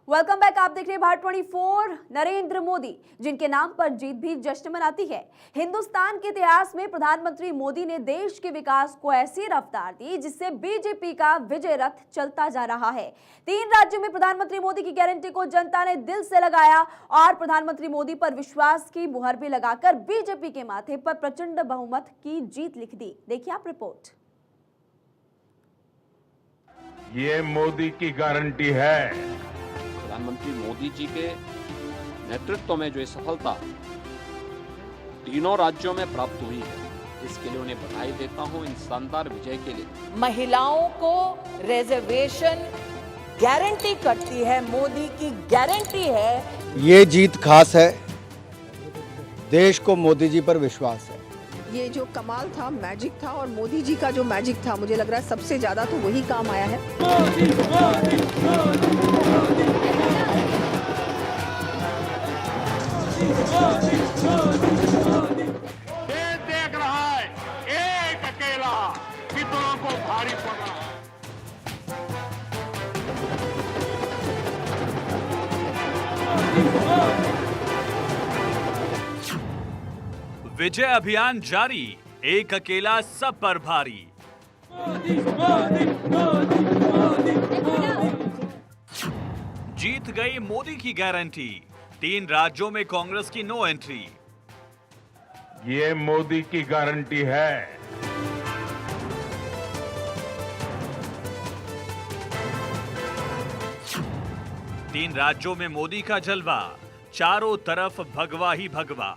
Welcome back. आप देख रहे हैं भारत 24। नरेंद्र मोदी जिनके नाम पर जीत भी जश्न मनाती है। हिंदुस्तान के इतिहास में प्रधानमंत्री मोदी ने देश के विकास को ऐसी रफ्तार दी जिससे बीजेपी का विजय रथ चलता जा रहा है। 3 राज्यों में प्रधानमंत्री मोदी की गारंटी को जनता ने दिल से लगाया और प्रधानमंत्री मोदी पर विश्वास की मुहर भी लगाकर बीजेपी के माथे पर प्रचंड बहुमत की जीत लिख दी। देखिए आप रिपोर्ट। ये मोदी की गारंटी है। प्रधानमंत्री मोदी जी के नेतृत्व में जो ये सफलता तीनों राज्यों में प्राप्त हुई है, इसके लिए उन्हें बधाई देता हूं। इन शानदार विजय के लिए महिलाओं को रिजर्वेशन गारंटी करती है, मोदी की गारंटी है। ये जीत खास है, देश को मोदी जी पर विश्वास है। ये जो कमाल था, मैजिक था, और मोदी जी का जो मैजिक था, मुझे लग रहा है सबसे ज्यादा तो वही काम आया है। मोदी, मोदी, मोदी, मोदी। देश देख रहा है, एक अकेला कितनों को भारी पड़ रहा है। विजय अभियान जारी, एक अकेला सब पर भारी। जीत गई मोदी की गारंटी, 3 राज्यों में कांग्रेस की नो एंट्री। ये मोदी की गारंटी है। 3 राज्यों में मोदी का जलवा, चारों तरफ भगवा ही भगवा।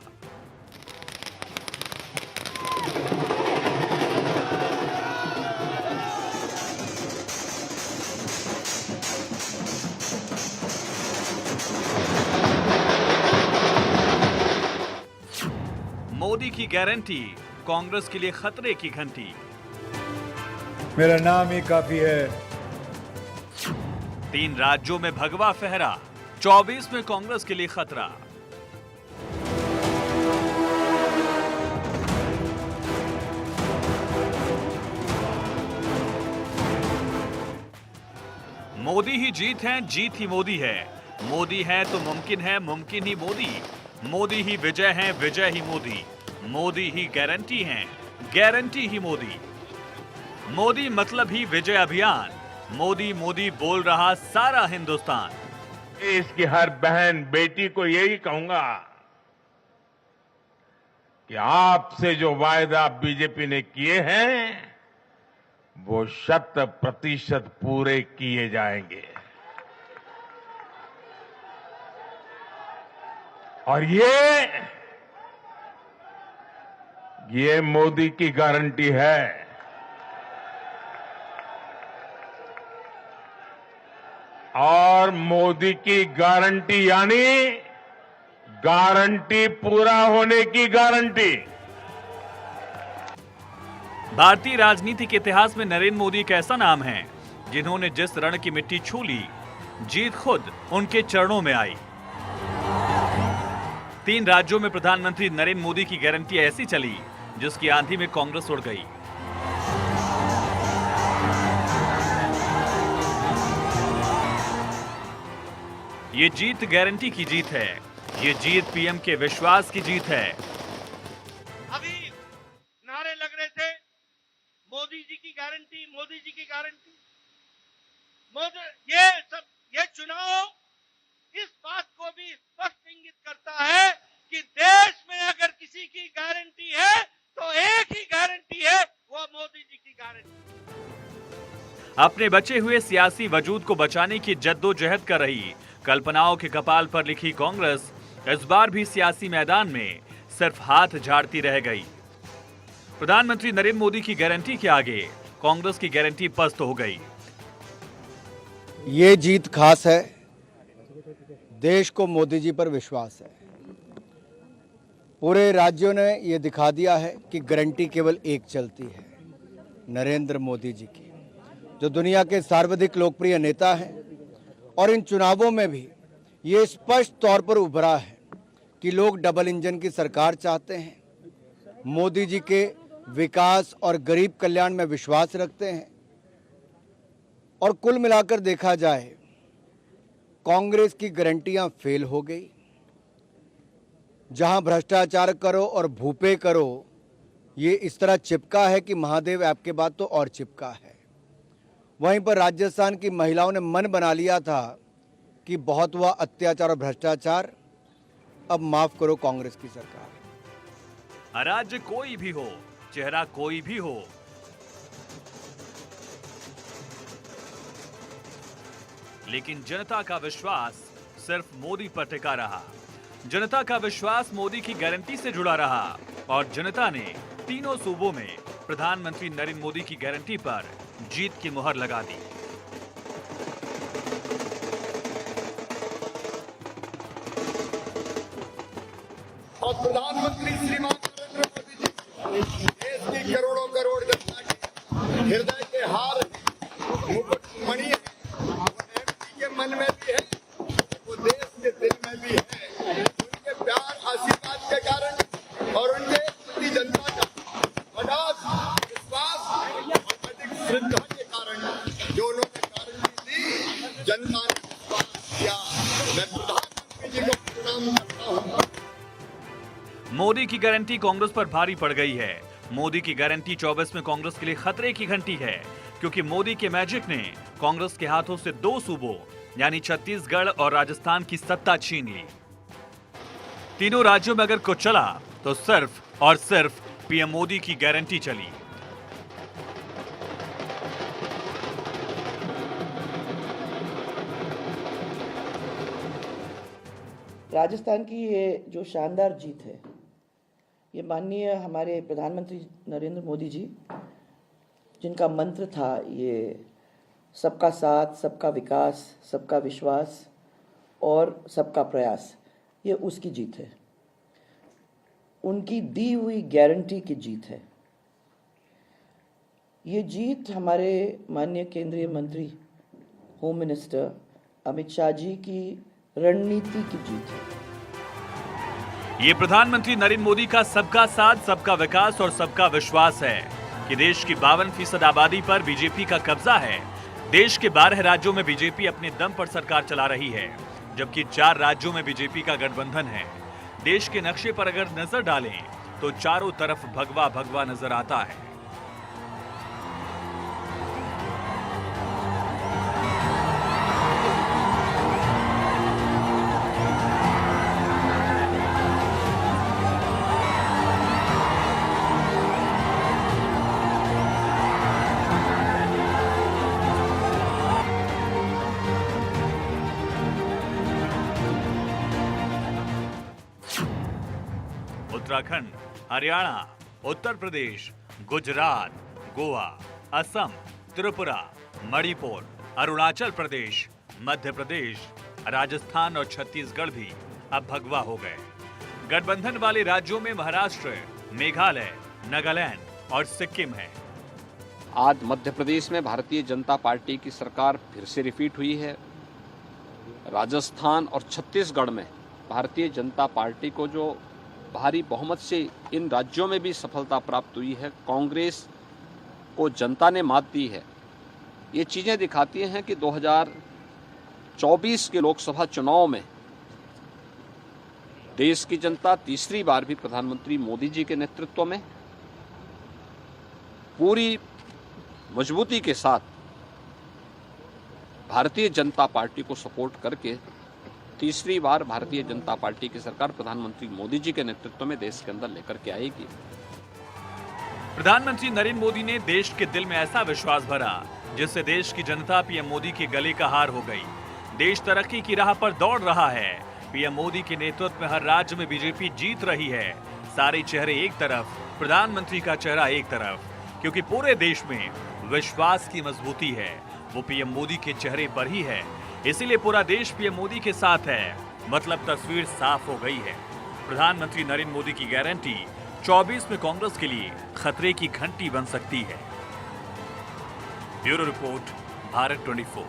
मोदी की गारंटी कांग्रेस के लिए खतरे की घंटी। मेरा नाम ही काफी है। 3 राज्यों में भगवा फहरा, 24 में कांग्रेस के लिए खतरा। मोदी ही जीत है, जीत ही मोदी है। मोदी है तो मुमकिन है, मुमकिन ही मोदी। मोदी ही विजय है, विजय ही मोदी। मोदी ही गारंटी है, गारंटी ही मोदी। मोदी मतलब ही विजय अभियान। मोदी मोदी बोल रहा सारा हिंदुस्तान। इसकी हर बहन बेटी को यही कहूंगा कि आपसे जो वायदा बीजेपी ने किए हैं वो 100% पूरे किए जाएंगे। और ये मोदी की गारंटी है। और मोदी की गारंटी यानी गारंटी पूरा होने की गारंटी। भारतीय राजनीति के इतिहास में नरेंद्र मोदी एक ऐसा नाम है जिन्होंने जिस रण की मिट्टी छू ली, जीत खुद उनके चरणों में आई। 3 राज्यों में प्रधानमंत्री नरेंद्र मोदी की गारंटी ऐसी चली जिसकी आंधी में कांग्रेस उड़ गई। ये जीत गारंटी की जीत है, ये जीत पीएम के विश्वास की जीत है। अभी नारे लग रहे थे, मोदी जी की गारंटी, मोदी जी की गारंटी। ये चुनाव इस बात को भी स्पष्ट इंगित करता है कि देश में अगर किसी की गारंटी है तो एक ही गारंटी है, वो मोदी जी की गारंटी। अपने बचे हुए सियासी वजूद को बचाने की जद्दोजहद कर रही कल्पनाओं के कपाल पर लिखी कांग्रेस इस बार भी सियासी मैदान में सिर्फ हाथ झाड़ती रह गई। प्रधानमंत्री नरेंद्र मोदी की गारंटी के आगे कांग्रेस की गारंटी पस्त हो गई। ये जीत खास है, देश को मोदी जी पर विश्वास है। पूरे राज्यों ने ये दिखा दिया है कि गारंटी केवल एक चलती है, नरेंद्र मोदी जी की, जो दुनिया के सर्वाधिक लोकप्रिय नेता हैं। और इन चुनावों में भी ये स्पष्ट तौर पर उभरा है कि लोग डबल इंजन की सरकार चाहते हैं, मोदी जी के विकास और गरीब कल्याण में विश्वास रखते हैं। और कुल मिलाकर देखा जाए कांग्रेस की गारंटियां फेल हो गई। जहां भ्रष्टाचार करो और भूपे करो, ये इस तरह चिपका है कि महादेव ऐप के बाद तो और चिपका है। वहीं पर राजस्थान की महिलाओं ने मन बना लिया था कि बहुत हुआ अत्याचार और भ्रष्टाचार, अब माफ करो कांग्रेस की सरकार। अराज्य कोई भी हो, चेहरा कोई भी हो, लेकिन जनता का विश्वास सिर्फ मोदी पर टिका रहा। जनता का विश्वास मोदी की गारंटी से जुड़ा रहा और जनता ने तीनों सूबों में प्रधानमंत्री नरेंद्र मोदी की गारंटी पर जीत की मुहर लगा दी। और प्रधानमंत्री श्रीमान नरेंद्र मोदी जी देश की करोड़ों करोड़ जनता के हृदय के हार मुकुट मणि है। एमपी के मन में भी है, वो देश के दिल में भी है। उनके प्यार आशीर्वाद के कारण और उनके प्रति जनता का अडाग विश्वास और अधिक श्रद्धा के कारण जो उन्होंने गारंटी दी, जनता ने विश्वास किया। मैं प्रधानमंत्री जी को प्रणाम करता हूँ। मोदी की गारंटी कांग्रेस पर भारी पड़ गई है। मोदी की गारंटी 24 में कांग्रेस के लिए खतरे की घंटी है, क्योंकि मोदी के मैजिक ने कांग्रेस के हाथों से 2 सूबों यानी छत्तीसगढ़ और राजस्थान की सत्ता छीन ली। तीनों राज्यों में अगर कुछ चला तो सिर्फ और सिर्फ पीएम मोदी की गारंटी चली। राजस्थान की ये जो शानदार जीत है, ये माननीय हमारे प्रधानमंत्री नरेंद्र मोदी जी, जिनका मंत्र था ये सबका साथ, सबका विकास, सबका विश्वास और सबका प्रयास, ये उसकी जीत है। उनकी दी हुई गारंटी की जीत है। ये जीत हमारे माननीय केंद्रीय मंत्री होम मिनिस्टर अमित शाह जी की रणनीति की जीत है। ये प्रधानमंत्री नरेंद्र मोदी का सबका साथ, सबका विकास और सबका विश्वास है कि देश की 52% आबादी पर बीजेपी का कब्जा है। देश के 12 राज्यों में बीजेपी अपने दम पर सरकार चला रही है, जबकि 4 राज्यों में बीजेपी का गठबंधन है। देश के नक्शे पर अगर नजर डालें तो चारों तरफ भगवा भगवा नजर आता है। उत्तराखंड, हरियाणा, उत्तर प्रदेश, गुजरात, गोवा, असम, त्रिपुरा, मणिपुर, अरुणाचल प्रदेश, मध्य प्रदेश, राजस्थान और छत्तीसगढ़ भी अब भगवा हो गए। गठबंधन वाले राज्यों में महाराष्ट्र, मेघालय, नागालैंड और सिक्किम है। आज मध्य प्रदेश में भारतीय जनता पार्टी की सरकार फिर से रिपीट हुई है। राजस्थान और छत्तीसगढ़ में भारतीय जनता पार्टी को जो भारी बहुमत से इन राज्यों में भी सफलता प्राप्त हुई है, कांग्रेस को जनता ने मात दी है। ये चीज़ें दिखाती हैं कि 2024 के लोकसभा चुनाव में देश की जनता तीसरी बार भी प्रधानमंत्री मोदी जी के नेतृत्व में पूरी मजबूती के साथ भारतीय जनता पार्टी को सपोर्ट करके तीसरी बार भारतीय जनता पार्टी की सरकार प्रधानमंत्री मोदी जी के नेतृत्व में देश के अंदर लेकर के आएगी। प्रधानमंत्री नरेंद्र मोदी ने देश के दिल में ऐसा विश्वास भरा जिससे देश की जनता पीएम मोदी के गले का हार हो गई। देश तरक्की की राह पर दौड़ रहा है। पीएम मोदी के नेतृत्व में हर राज्य में बीजेपी जीत रही है। सारे चेहरे एक तरफ, प्रधानमंत्री का चेहरा एक तरफ, क्योंकि पूरे देश में विश्वास की मजबूती है, वो पीएम मोदी के चेहरे पर ही है। इसीलिए पूरा देश पीएम मोदी के साथ है। मतलब तस्वीर साफ हो गई है। प्रधानमंत्री नरेंद्र मोदी की गारंटी 24 में कांग्रेस के लिए खतरे की घंटी बन सकती है। Bureau report, Bharat 24।